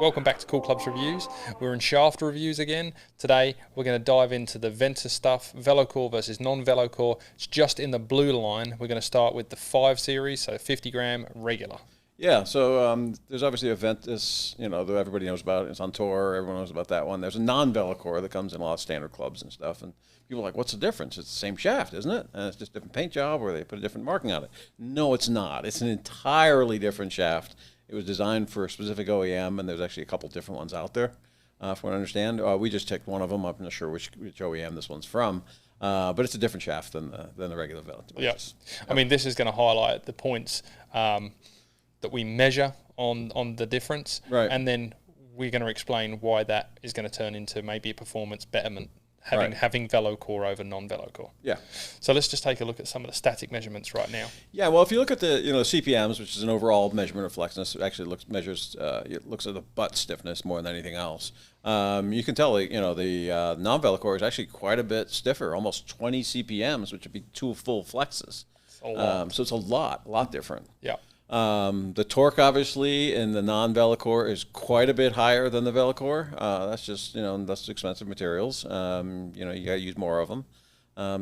Welcome back to Cool Clubs Reviews. We're in shaft reviews again. Today we're going to dive into the Ventus stuff, Velocore versus non-Velocore. It's just in the blue line. We're going to start with the 5 series, so 50 gram regular. Yeah, so there's obviously a Ventus, that everybody knows about. It's on tour. Everyone knows about that one. There's a non-Velocore that comes in a lot of standard clubs and stuff. And people are like, what's the difference? It's the same shaft, isn't it? And it's just a different paint job or they put a different marking on it. No, it's not. It's an entirely different shaft. It was designed for a specific OEM, and there's actually a couple different ones out there, from what I understand. We just picked one of them. I'm not sure which OEM this one's from. But it's a different shaft than the regular Ventus. Yes. I mean, this is going to highlight the points that we measure on the difference, right. And then we're going to explain why that is going to turn into maybe a performance betterment, having Velocore over non-Velocore. Yeah. So let's just take a look at some of the static measurements right now. Yeah. Well, if you look at the CPMs, which is an overall measurement of flexness, it actually looks at the butt stiffness more than anything else. You can tell the non-Velocore is actually quite a bit stiffer, almost 20 CPMs, which would be 2 full flexes. A lot. So it's a lot different. Yeah. The torque, obviously, in the non-Velocore is quite a bit higher than the Velocore. That's just, that's expensive materials. You got to use more of them.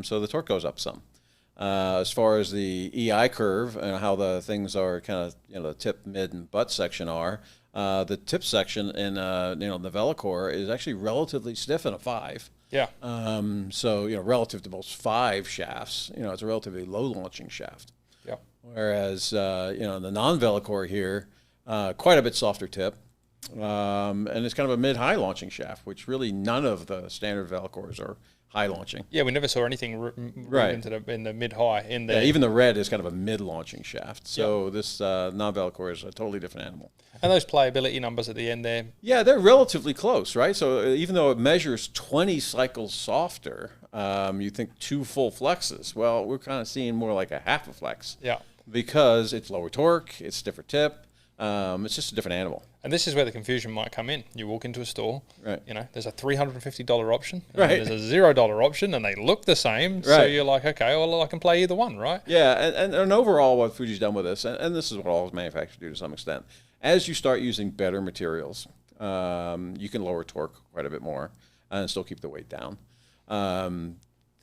So the torque goes up some. As far as the EI curve and how the things are kind of, the tip, mid, and butt section are, the tip section in, the Velocore is actually relatively stiff in a 5. Yeah. So, relative to most 5 shafts, it's a relatively low launching shaft. Yeah. Whereas, the non-Velocore here, quite a bit softer tip, and it's kind of a mid-high launching shaft, which really none of the standard Velocores are high launching. Yeah, we never saw anything right in the mid-high. Yeah, even the red is kind of a mid-launching shaft. So this non-Velocore is a totally different animal. And those playability numbers at the end there? Yeah, they're relatively close, right? So even though it measures 20 cycles softer, you think 2 full flexes. Well, we're kind of seeing more like a half a flex. Yeah. Because it's lower torque, it's stiffer tip, it's just a different animal. And this is where the confusion might come in. You walk into a store, right. There's a $350 option, and right. there's a $0 option, and they look the same. Right. So you're like, okay, well, I can play either one, right? Yeah, and overall, what Fuji's done with this, and this is what all manufacturers do to some extent, as you start using better materials, you can lower torque quite a bit more and still keep the weight down.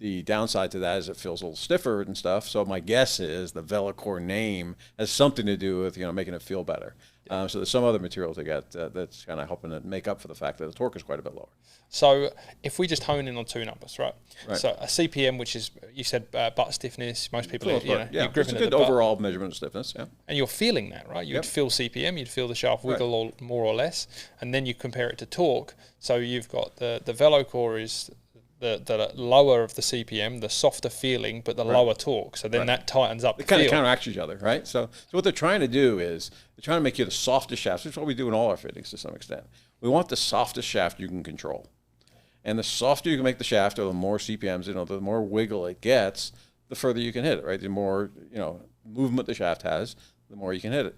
The downside to that is it feels a little stiffer and stuff. So my guess is the Velocore name has something to do with making it feel better. So there's some other materials they got that's kind of helping to make up for the fact that the torque is quite a bit lower. So if we just hone in on 2 numbers, right? Right. So a CPM, which is, you said butt stiffness. Most people, yeah, you're gripping it's a good overall measurement of stiffness. Yeah. And you're feeling that, right? You'd feel CPM, you'd feel the shaft wiggle or more or less, and then you compare it to torque. So you've got the Velocore is the lower of the CPM, the softer feeling, but the lower torque. So then that tightens up. They kind of counteract each other, right? So what they're trying to do is they're trying to make you the softest shaft. Which is what we do in all our fittings to some extent. We want the softest shaft you can control. And the softer you can make the shaft, or the more CPMs, the more wiggle it gets, the further you can hit it, right? The more, movement the shaft has, the more you can hit it.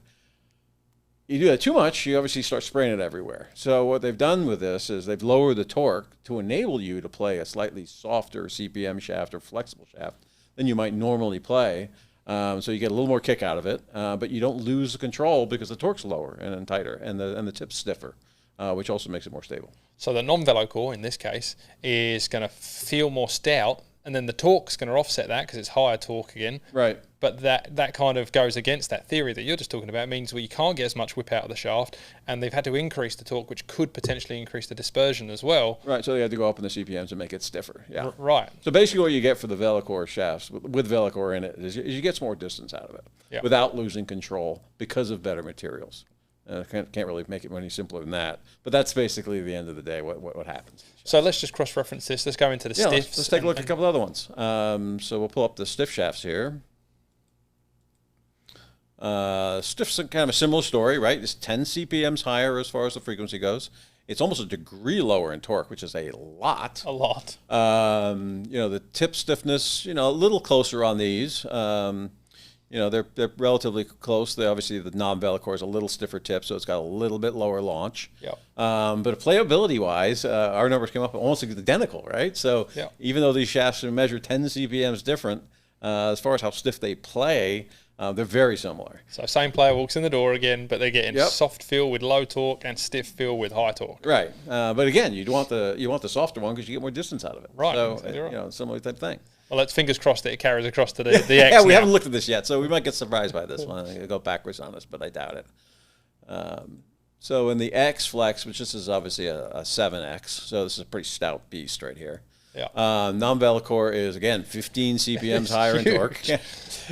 You do that too much, you obviously start spraying it everywhere. So what they've done with this is they've lowered the torque to enable you to play a slightly softer CPM shaft or flexible shaft than you might normally play. So you get a little more kick out of it, but you don't lose the control because the torque's lower and tighter, and the tip's stiffer, which also makes it more stable. So the non-Velocore, in this case, is going to feel more stout, and then the torque's going to offset that because it's higher torque again. Right. But that kind of goes against that theory that you're just talking about. It means you can't get as much whip out of the shaft, and they've had to increase the torque, which could potentially increase the dispersion as well. Right, so they had to go up in the CPMs to make it stiffer. Yeah. Right. So basically what you get for the Velocore shafts, with Velocore in it, is you get some more distance out of it without losing control because of better materials. Can't really make it any simpler than that. But that's basically the end of the day, what happens. So let's just cross-reference this. Let's go into the stiffs. Let's take a look at a couple other ones. So we'll pull up the stiff shafts here. Stiff's kind of a similar story, right? It's 10 CPMs higher as far as the frequency goes. It's almost a degree lower in torque, which is a lot. A lot. The tip stiffness, a little closer on these. They're relatively close. Obviously, the non-Velocore is a little stiffer tip, so it's got a little bit lower launch. Yep. But playability-wise, our numbers came up almost identical, right? So even though these shafts are measured 10 CPMs different, as far as how stiff they play, They're very similar. So same player walks in the door again, but they're getting Yep. soft feel with low torque and stiff feel with high torque. Right, but again, you want the softer one because you get more distance out of it. Right, So exactly right. you know, similar type thing. Well, let's fingers crossed that it carries across to the X. Yeah, we now. haven't looked at this yet, so we might get surprised by this one. I'll go backwards on this, but I doubt it. So in the X Flex, which this is obviously a 7X, so this is a pretty stout beast right here. Yeah. Non-Velocore is, again, 15 CPMs higher in torque.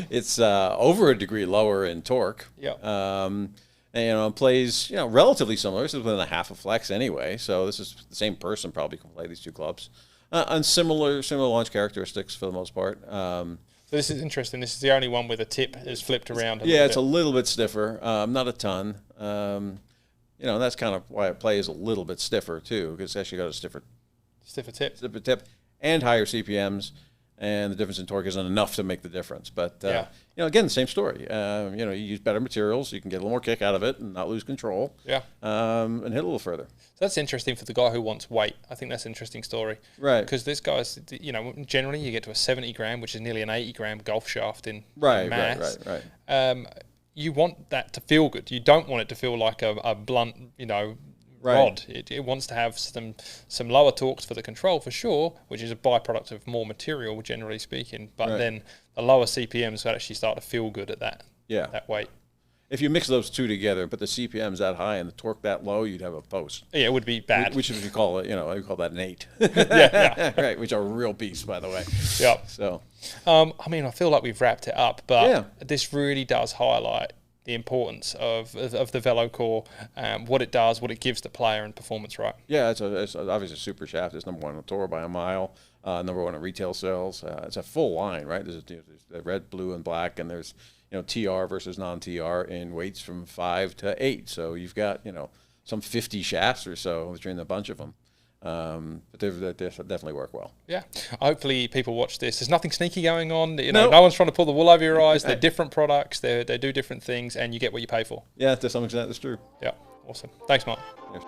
It's over a degree lower in torque. Yeah. And, it plays, relatively similar. This is within a half a Flex anyway, so this is the same person probably can play these two clubs. And similar launch characteristics for the most part. So this is interesting. This is the only one where the tip is flipped around. Yeah, it's a little bit stiffer, not a ton. And that's kind of why it plays a little bit stiffer too, because it's actually got a stiffer tip and higher CPMs, and the difference in torque isn't enough to make the difference. But again, the same story. You use better materials, you can get a little more kick out of it and not lose control. Yeah. And hit a little further. So that's interesting for the guy who wants weight. I think that's an interesting story. Right. Because this guy's, generally you get to a 70 gram, which is nearly an 80 gram golf shaft in Right. You want that to feel good. You don't want it to feel like a blunt, rod. It wants to have some lower torques for the control for sure, which is a byproduct of more material, generally speaking. But then the lower CPMs will actually start to feel good at that weight. If you mix those two together, but the CPM's that high and the torque that low, you'd have a post. Yeah, it would be bad. Which is, if you call it, I call that an 8. Yeah. Right, which are a real beast, by the way. Yeah. So, I feel like we've wrapped it up, but this really does highlight the importance of the Velocore, what it does, what it gives the player, and performance, right? Yeah, it's obviously a super shaft. It's number one on the tour by a mile, number one on retail sales. It's a full line, right? There's the red, blue, and black, and there's TR versus non-TR in weights from 5 to 8. So you've got some 50 shafts or so between a bunch of them. But they definitely work well. Yeah. Hopefully people watch this. There's nothing sneaky going on. No. No one's trying to pull the wool over your eyes. They're different products. They do different things, and you get what you pay for. Yeah, to some extent, that's true. Yeah. Awesome. Thanks, Mark. Yeah.